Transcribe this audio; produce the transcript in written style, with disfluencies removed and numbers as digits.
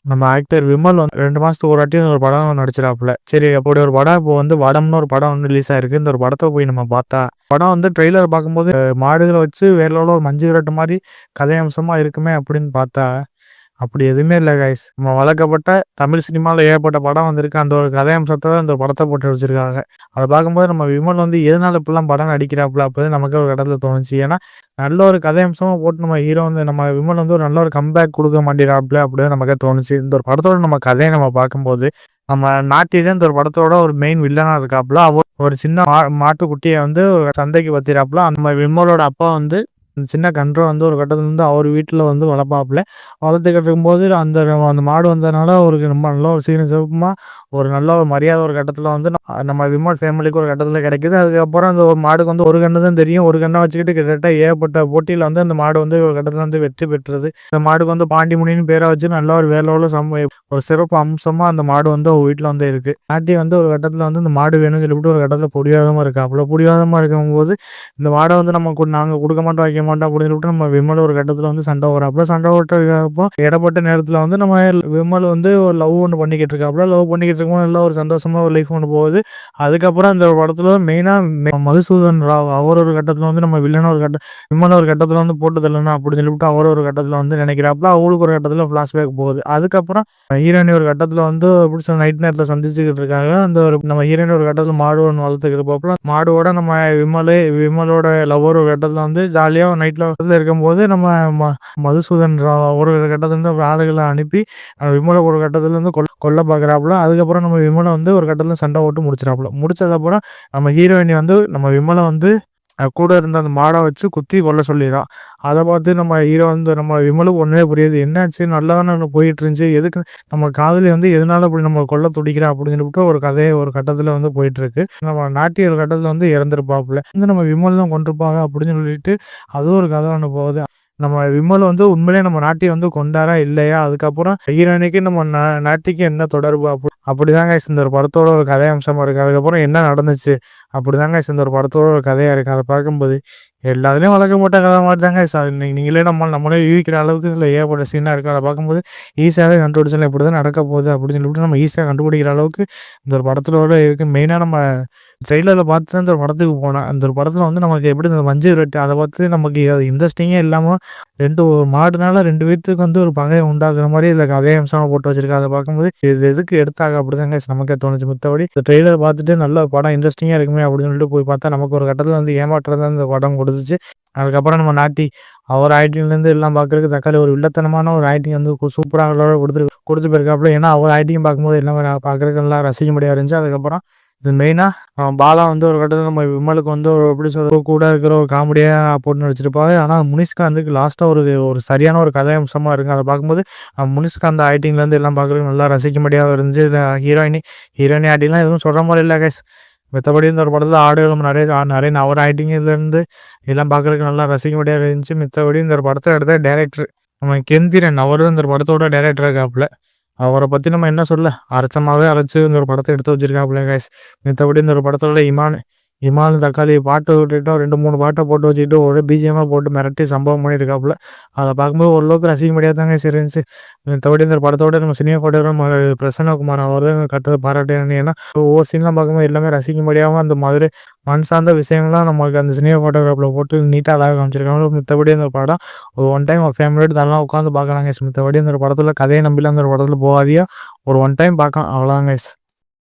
நம்ம ஆக்டர் விமல் வந்து 2 மாசத்துக்கு ஒரு வாட்டி ஒரு படம் நடிச்சிராப்புல. சரி அப்படி ஒரு படம் இப்போ வந்து வடம்னு ஒரு படம் வந்து ரிலீஸ் ஆயிருக்கு. இந்த ஒரு படத்த போய் நம்ம பார்த்தா, படம் வந்து ட்ரெய்லர் பார்க்கும்போது மாடுகள வச்சு வேற லெவல்ல ஒரு மஞ்சு விரட்டு மாரி கதையம்சமா இருக்குமே அப்படின்னு பார்த்தா, அப்படி எதுவுமே இல்ல கைஸ். நம்ம வளர்க்கப்பட்ட தமிழ் சினிமால ஏகப்பட்ட படம் வந்திருக்கு. அந்த ஒரு கதையம்சத்த இந்த படத்த போட்டு வச்சிருக்காங்க. அத பார்க்கும்போது நம்ம விமல் வந்து எதனால இப்படிலாம் படம் நடிக்கிறாப்புல அப்படின்னு நமக்கு ஒரு கட்டத்துல தோணுச்சு. ஏன்னா, நல்ல ஒரு கதையம்சமா போட்டு நம்ம ஹீரோ வந்து நம்ம விமல் வந்து ஒரு நல்ல ஒரு கம்பேக் குடுக்க மாட்டேங்கிறாப்புல அப்படின்னு நமக்கே தோணுச்சு. இந்த ஒரு படத்தோட நம்ம கதைய நம்ம பார்க்கும்போது, நம்ம நாட்டி தான் இந்த ஒரு படத்தோட ஒரு மெயின் வில்லனா இருக்காப்புல. அவர் ஒரு சின்ன மாட்டுக்குட்டிய வந்து ஒரு சந்தைக்கு வச்சிராப்புல. அந்த விமலோட அப்பா வந்து சின்ன கன்று வந்து ஒரு கட்டத்துல வந்து அவர் வீட்டுல வந்து வளர்ப்பாப்புல. வளர்த்துக்கிட்டு இருக்கும்போது அந்த மாடு வந்ததுனால அவருக்கு ரொம்ப நல்ல ஒரு சீரும் சிறப்புமா ஒரு நல்ல ஒரு மரியாதை ஒரு கட்டத்துல வந்து நம்ம விமல் ஃபேமிலிக்கு ஒரு கட்டத்துல கிடைக்குது. அதுக்கப்புறம் அந்த ஒரு மாடுக்கு வந்து ஒரு கண்ணு தான் தெரியும். ஒரு கண்ணை வச்சுக்கிட்டு கிட்டத்தட்ட ஏகப்பட்ட போட்டியில வந்து அந்த மாடு வந்து ஒரு கட்டத்துல வந்து வெற்றி பெற்றது. அந்த மாடுக்கு வந்து பாண்டிமுனின்னு பேரை வச்சு நல்ல ஒரு வேற லெவல்ல ஒரு சிறப்பு அம்சமா அந்த மாடு வந்து அவங்க வீட்டுல வந்து இருக்கு. நாட்டி வந்து ஒரு கட்டத்துல வந்து இந்த மாடு வேணும்னு சொல்லிவிட்டு ஒரு கட்டத்துல பிடிவாதமா இருக்கு. அவ்வளவு பிடிவாதமா இருக்கும்போது இந்த மாடை வந்து நாங்க கொடுக்க மாட்டோம் வைக்க மாட்டோம் அப்படின்னு சொல்லிட்டு நம்ம விமல் ஒரு கட்டத்துல வந்து சண்டை வராப்புல. சண்டை விட்டுறப்போ இடப்பட்ட நேரத்துல வந்து நம்ம விமல் வந்து ஒரு லவ் ஒன்று பண்ணிக்கிட்டு இருக்காப்புல. லவ் பண்ணிக்கிட்டு இருக்கும்போது நல்ல ஒரு சந்தோஷமா ஒரு லைஃப் ஒன்று போகுது. அதுக்கப்புறம் இந்த படத்துல மெயினா மதுசூதன் ராவ் அவர் ஒரு கட்டத்துல வந்து நம்ம வில்லன விமல் ஒரு கட்டத்துல வந்து போட்டு தள்ளணும் அப்படின்னு சொல்லிவிட்டு அவர் ஒரு கட்டத்துல வந்து நினைக்கிறாப்புல. அவங்களுக்கு ஒரு கட்டத்துல பிளாஷ்பேக் போகுது. அதுக்கப்புறம் ஹீரோயினி ஒரு கட்டத்துல வந்து பிடிச்ச நைட் நேரத்துல சந்திச்சுக்கிட்டு இருக்காங்க. அந்த ஒரு நம்ம ஹீரோயினி ஒரு கட்டத்துல மாடு ஒன்று வளர்த்துக்கிட்டு இருப்பாப்புல. மாடுவோட நம்ம விமலோட லவ்வர் ஒரு கட்டத்துல வந்து ஜாலியா நைட்ல இருக்கும்போது நம்ம மதுசூதன் ராவ் ஒரு கட்டத்துல இருந்து ஆளுகளை அனுப்பி விமலை ஒரு கட்டத்துல இருந்து கொல்ல பாக்குறாப்புல. அதுக்கப்புறம் நம்ம விமலை வந்து ஒரு கட்டத்துல சண்டை போட்டு முடிச்சிடாப்புல. முடிச்சதுக்கப்புறம் நம்ம ஹீரோயினி வந்து நம்ம விமலை வந்து கூட இருந்த அந்த மாடை வச்சு குத்தி கொல்ல சொல்லிடுறான். அதை பார்த்து நம்ம ஹீரோ வந்து நம்ம விமலுக்கு ஒன்றே புரியுது, என்னாச்சு நல்லா தானே போயிட்டு இருந்துச்சு, எதுக்கு நம்ம காதலி வந்து எதனால இப்படி நம்ம கொல்ல துடிக்கிறா அப்படின்னு சொல்லிட்டு ஒரு கதையை ஒரு கட்டத்துல வந்து போயிட்டு இருக்கு. நம்ம நாட்டிய ஒரு கட்டத்துல வந்து இறந்துருப்பாப்புல வந்து நம்ம விமல் தான் கொண்டிருப்பாங்க அப்படின்னு சொல்லிட்டு அதுவும் ஒரு கதை ஒன்று போகுது. நம்ம விமல் வந்து உண்மையிலேயே நம்ம நாட்டியை வந்து கொண்டாரா இல்லையா, அதுக்கப்புறம் ஹீரோயினிக்கு நம்ம நாட்டிக்கு என்ன தொடர்பு அப்படிதாங்க இந்த ஒரு படத்தோட ஒரு கதை அம்சமா இருக்கு. அதுக்கப்புறம் என்ன நடந்துச்சு அப்படிதாங்க இந்த ஒரு படத்தோட ஒரு கதையா இருக்கு. அதை பார்க்கும்போது எல்லாத்துலேயும் வளர்க்கப்பட்ட கதை மாதிரி தாங்க நீங்களே நம்மளே யூகிக்கிற அளவுக்கு இல்லை ஏகப்பட்ட சீனாக இருக்குது. அதை பார்க்கும்போது ஈஸியாகவே கண்டுபிடிச்சல இப்படி தான் நடக்க போகுது அப்படின்னு சொல்லிட்டு நம்ம ஈஸியாக கண்டுபிடிக்கிற அளவுக்கு இந்த ஒரு படத்தோட இருக்குது. மெயினாக நம்ம ட்ரெய்லரில் பார்த்து தான் இந்த ஒரு படத்துக்கு போனோம். அந்த ஒரு படத்தில் வந்து நமக்கு எப்படி இந்த மஞ்சு விரட்டு அதை பார்த்து நமக்கு இன்ட்ரெஸ்டிங்கே இல்லாமல் ஒரு மாடுனால 2 பேர்த்துக்கு வந்து ஒரு பகையை உண்டாக்குற மாதிரி இதில் கதை அம்சமாக போட்டு வச்சிருக்காங்க. அதை பார்க்கும்போது இது எதுக்கு எடுத்தாங்க அப்படிதாங்க நமக்கே தோணுச்சு. மற்றபடி இந்த ட்ரெய்லர் பார்த்துட்டு நல்ல படம் இன்ட்ரெஸ்டிங்காக இருக்குமே அப்படின்னு சொல்லிட்டு போய் பார்த்தா நமக்கு ஒரு கட்டத்தில் வந்து ஏமாற்றதான் இந்த படம் கொடுத்துச்சு. அதுக்கப்புறம் நம்ம நாட்டி அவர் ஆக்டிங்லேருந்து எல்லாம் பார்க்குறதுக்கு தக்காளி ஒரு வில்லத்தனமான ஒரு ஆக்டிங் வந்து சூப்பராக கொடுத்து போயிருக்காப்புல. ஏன்னா அவர் ஆக்டிங் பார்க்கும்போது எல்லாமே பார்க்குறதுக்கு நல்லா ரசிக்க முடியாது இருந்துச்சு. அதுக்கப்புறம் இது மெயினாக பாலா வந்து ஒரு கட்டத்தில் நம்ம விமலுக்கு வந்து ஒரு எப்படி சொல்ற கூட இருக்கிற ஒரு காமெடியாக போட்டு நடிச்சிருப்பாங்க. ஆனால் முனிஷ்காந்துக்கு லாஸ்ட்டாக ஒரு சரியான ஒரு கதை அம்சமாக இருக்குது. அதை பார்க்கும்போது முனிஷ்காந்த் ஆக்டிங்லேருந்து எல்லாம் பார்க்குறதுக்கு நல்லா ரசிக்க முடியாத இருந்துச்சு. ஹீரோயினி ஆக்டிங்லாம் எதுவும் சொல்கிற மாதிரி இல்லை கைஸ். மற்றபடி இந்த ஒரு படத்தில் ஆடுகளும் நிறைய அவர் ஆக்டிங் இதுலேருந்து எல்லாம் பார்க்குறதுக்கு நல்லா ரசிக்க முடியாது இருந்துச்சு. மித்தபடி இந்த ஒரு படத்தை எடுத்த டேரக்டர் நம்ம கெந்திரன் அவரும் இந்த படத்தோட டேரக்டர் இருக்காப்புல. அவரை பற்றி நம்ம என்ன சொல்ல, அரைச்சு இந்த ஒரு படத்தை எடுத்து வச்சிருக்காப்புல கைஸ். மித்தபடி இந்த ஒரு படத்தோட இமான் தக்காளி பாட்டு விட்டுட்டோம் 2-3 பாட்டை போட்டு வச்சுக்கிட்டு ஒரே பிஜிஎம்மாக போட்டு மிரட்டி சம்பவம் பண்ணியிருக்காப்புல. அதை பார்க்கும்போது ஓரளவுக்கு ரசிக்க முடியாதாங்க சரி இருந்துச்சு. மித்தபடி இந்த படத்தோட நம்ம சினிமா கோட்டர் பிரசன்னகுமார் அவர் தான் கட்டது பாராட்டேன். ஏன்னா ஒவ்வொரு சீன்லாம் பார்க்கும்போது எல்லாமே ரசிக்க முடியாமல் அந்த மாதிரி மண் சார்ந்த விஷயங்கள்லாம் நமக்கு அந்த சினிமா ஃபோட்டோகிராஃபில் போட்டு நீட்டாக அழகாக காமிச்சிருக்காங்க. மித்தபடி அந்த படம் ஒரு ஒன் டைம் ஃபேமிலியோடு நல்லா உட்காந்து பார்க்கலாங்க. மித்தபடி அந்த படத்தில் கதையை நம்பிலாம் அந்த படத்தில் போகாதியா ஒரு ஒன் டைம் பார்க்கலாம் அவ்வளோதாங்க.